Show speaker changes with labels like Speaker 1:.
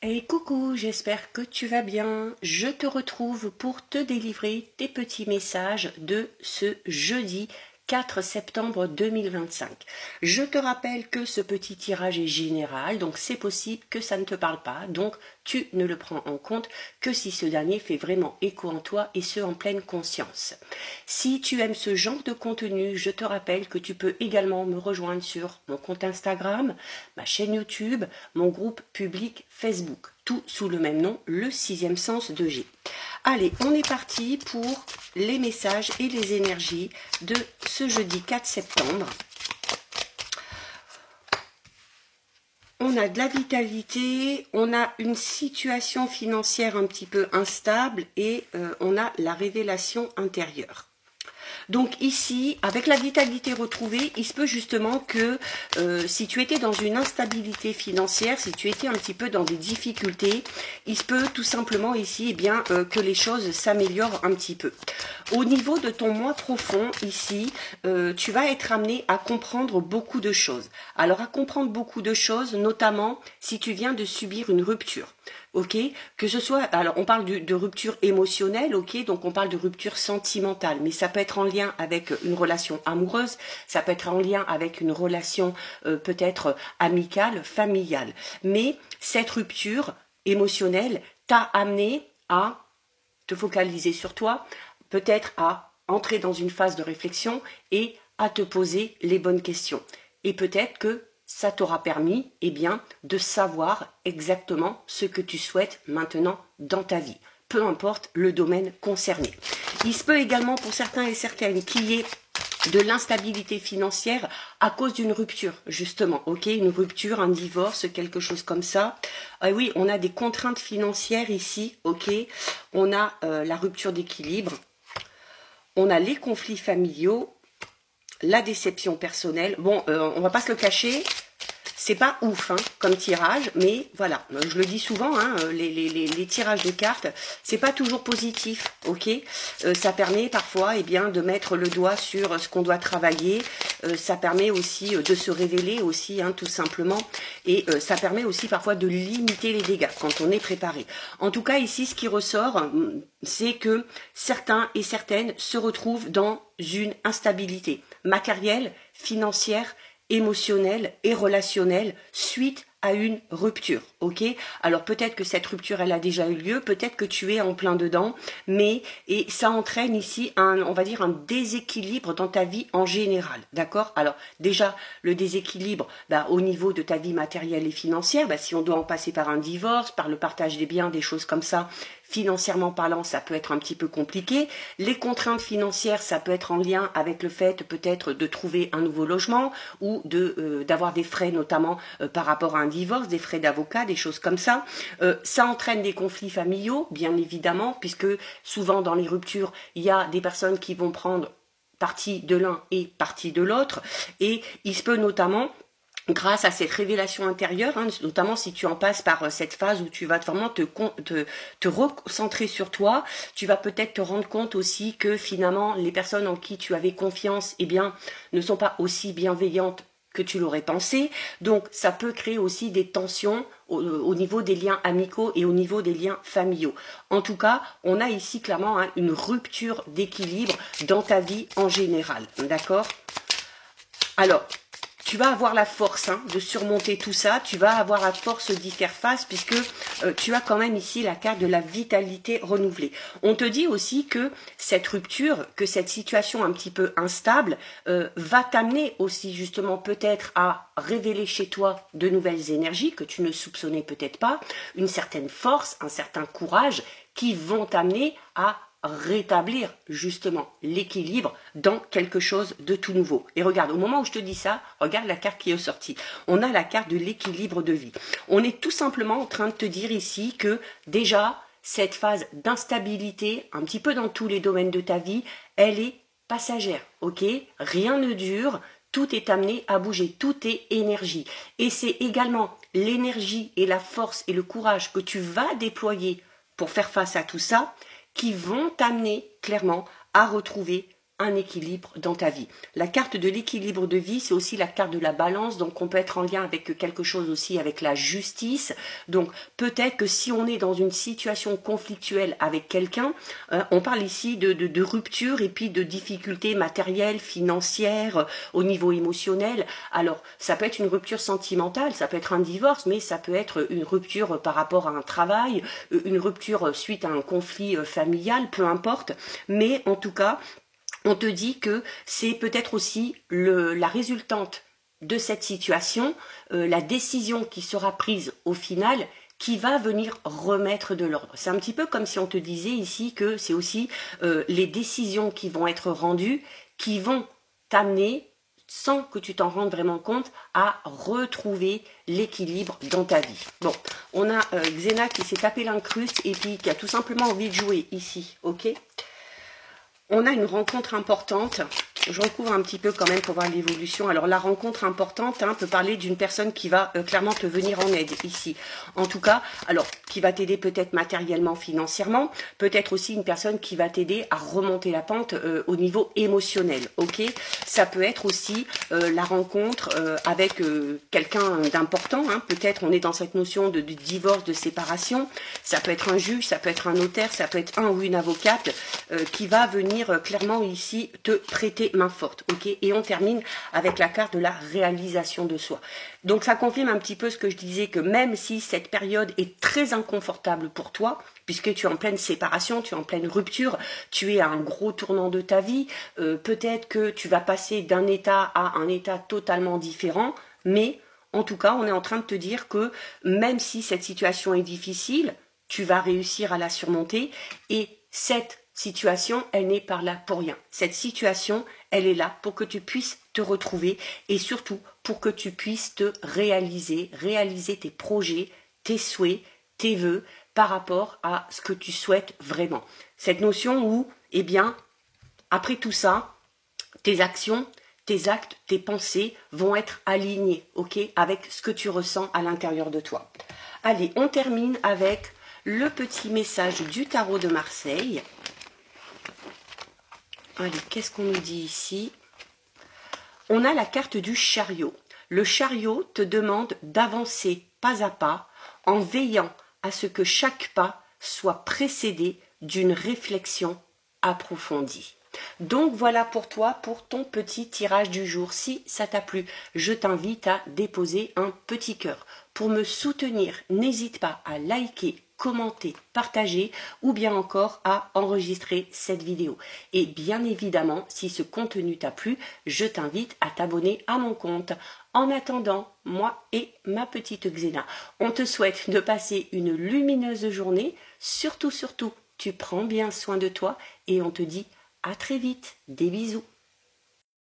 Speaker 1: Et coucou, j'espère que tu vas bien. Je te retrouve pour te délivrer tes petits messages de ce jeudi 4 septembre 2025. Je te rappelle que ce petit tirage est général, donc c'est possible que ça ne te parle pas, donc tu ne le prends en compte que si ce dernier fait vraiment écho en toi et ce en pleine conscience. Si tu aimes ce genre de contenu, je te rappelle que tu peux également me rejoindre sur mon compte Instagram, ma chaîne YouTube, mon groupe public Facebook, tout sous le même nom, le sixième sens de G. Allez, on est parti pour les messages et les énergies de ce jeudi 4 septembre. On a de la vitalité, on a une situation financière un petit peu instable et on a la révélation intérieure. Donc ici, avec la vitalité retrouvée, il se peut justement que si tu étais dans une instabilité financière, si tu étais un petit peu dans des difficultés, il se peut tout simplement ici que les choses s'améliorent un petit peu. Au niveau de ton moi profond, ici, tu vas être amené à comprendre beaucoup de choses. Alors à comprendre beaucoup de choses, notamment si tu viens de subir une rupture. Ok, que ce soit, alors on parle de rupture émotionnelle, ok, donc on parle de rupture sentimentale, mais ça peut être en lien avec une relation amoureuse, ça peut être en lien avec une relation peut-être amicale, familiale. Mais cette rupture émotionnelle t'a amené à te focaliser sur toi, peut-être à entrer dans une phase de réflexion et à te poser les bonnes questions. Et peut-être que ça t'aura permis de savoir exactement ce que tu souhaites maintenant dans ta vie, peu importe le domaine concerné. Il se peut également pour certains et certaines qu'il y ait de l'instabilité financière à cause d'une rupture, justement, ok, une rupture, un divorce, quelque chose comme ça. Ah oui, on a des contraintes financières ici, ok, on a la rupture d'équilibre, on a les conflits familiaux, la déception personnelle. Bon, on va pas se le cacher, c'est pas ouf comme tirage, mais voilà, je le dis souvent, les tirages de cartes, c'est pas toujours positif, ok. Ça permet parfois de mettre le doigt sur ce qu'on doit travailler, ça permet aussi de se révéler aussi, tout simplement, et ça permet aussi parfois de limiter les dégâts quand on est préparé. En tout cas, ici, ce qui ressort, c'est que certains et certaines se retrouvent dans une instabilité matérielle, financière, émotionnelle et relationnelle suite à une rupture, ok. Alors peut-être que cette rupture elle a déjà eu lieu, peut-être que tu es en plein dedans, et ça entraîne ici on va dire un déséquilibre dans ta vie en général, d'accord. Alors déjà le déséquilibre au niveau de ta vie matérielle et financière, si on doit en passer par un divorce, par le partage des biens, des choses comme ça, financièrement parlant, ça peut être un petit peu compliqué. Les contraintes financières, ça peut être en lien avec le fait peut-être de trouver un nouveau logement ou d'avoir des frais notamment par rapport à un divorce, des frais d'avocat, des choses comme ça. Ça entraîne des conflits familiaux, bien évidemment, puisque souvent dans les ruptures, il y a des personnes qui vont prendre parti de l'un et parti de l'autre. Et il se peut notamment, grâce à cette révélation intérieure, notamment si tu en passes par cette phase où tu vas vraiment te recentrer sur toi, tu vas peut-être te rendre compte aussi que finalement les personnes en qui tu avais confiance ne sont pas aussi bienveillantes que tu l'aurais pensé. Donc ça peut créer aussi des tensions au niveau des liens amicaux et au niveau des liens familiaux. En tout cas, on a ici clairement une rupture d'équilibre dans ta vie en général, d'accord. Alors, tu vas avoir la force de surmonter tout ça, tu vas avoir la force d'y faire face puisque tu as quand même ici la carte de la vitalité renouvelée. On te dit aussi que cette rupture, que cette situation un petit peu instable va t'amener aussi justement peut-être à révéler chez toi de nouvelles énergies que tu ne soupçonnais peut-être pas, une certaine force, un certain courage qui vont t'amener à rétablir justement l'équilibre dans quelque chose de tout nouveau. Et regarde, au moment où je te dis ça, regarde la carte qui est sortie. On a la carte de l'équilibre de vie. On est tout simplement en train de te dire ici que déjà, cette phase d'instabilité, un petit peu dans tous les domaines de ta vie, elle est passagère, ok? Rien ne dure, tout est amené à bouger, tout est énergie. Et c'est également l'énergie et la force et le courage que tu vas déployer pour faire face à tout ça qui vont t'amener clairement à retrouver un équilibre dans ta vie. La carte de l'équilibre de vie, c'est aussi la carte de la balance, donc on peut être en lien avec quelque chose aussi avec la justice. Donc peut-être que si on est dans une situation conflictuelle avec quelqu'un, on parle ici de rupture et puis de difficultés matérielles, financières, au niveau émotionnel. Alors ça peut être une rupture sentimentale, ça peut être un divorce, mais ça peut être une rupture par rapport à un travail, une rupture suite à un conflit familial, peu importe. Mais en tout cas, on te dit que c'est peut-être aussi la résultante de cette situation, la décision qui sera prise au final, qui va venir remettre de l'ordre. C'est un petit peu comme si on te disait ici que c'est aussi les décisions qui vont être rendues, qui vont t'amener, sans que tu t'en rendes vraiment compte, à retrouver l'équilibre dans ta vie. Bon, on a Xena qui s'est tapé l'incruste et puis qui a tout simplement envie de jouer ici, ok ? On a une rencontre importante. Je recouvre un petit peu quand même pour voir l'évolution. Alors la rencontre importante peut parler d'une personne qui va clairement te venir en aide ici. En tout cas, alors qui va t'aider peut-être matériellement, financièrement, peut-être aussi une personne qui va t'aider à remonter la pente au niveau émotionnel. Ok, ça peut être aussi la rencontre avec quelqu'un d'important. Peut-être on est dans cette notion de divorce, de séparation. Ça peut être un juge, ça peut être un notaire, ça peut être un ou une avocate qui va venir clairement ici te prêter main forte, ok. Et on termine avec la carte de la réalisation de soi. Donc ça confirme un petit peu ce que je disais, que même si cette période est très inconfortable pour toi, puisque tu es en pleine séparation, tu es en pleine rupture, tu es à un gros tournant de ta vie, peut-être que tu vas passer d'un état à un état totalement différent, mais en tout cas, on est en train de te dire que même si cette situation est difficile, tu vas réussir à la surmonter, et cette situation, elle n'est pas là pour rien. Cette situation, elle est là pour que tu puisses te retrouver et surtout pour que tu puisses te réaliser tes projets, tes souhaits, tes vœux par rapport à ce que tu souhaites vraiment. Cette notion où, eh bien, après tout ça, tes actions, tes actes, tes pensées vont être alignés, ok, avec ce que tu ressens à l'intérieur de toi. Allez, on termine avec le petit message du tarot de Marseille. Allez, qu'est-ce qu'on nous dit ici? On a la carte du chariot. Le chariot te demande d'avancer pas à pas en veillant à ce que chaque pas soit précédé d'une réflexion approfondie. Donc voilà pour toi, pour ton petit tirage du jour. Si ça t'a plu, je t'invite à déposer un petit cœur. Pour me soutenir, n'hésite pas à liker, commenter, partager ou bien encore à enregistrer cette vidéo. Et bien évidemment, si ce contenu t'a plu, je t'invite à t'abonner à mon compte. En attendant, moi et ma petite Xena, on te souhaite de passer une lumineuse journée. Surtout, tu prends bien soin de toi et on te dit à très vite. Des bisous.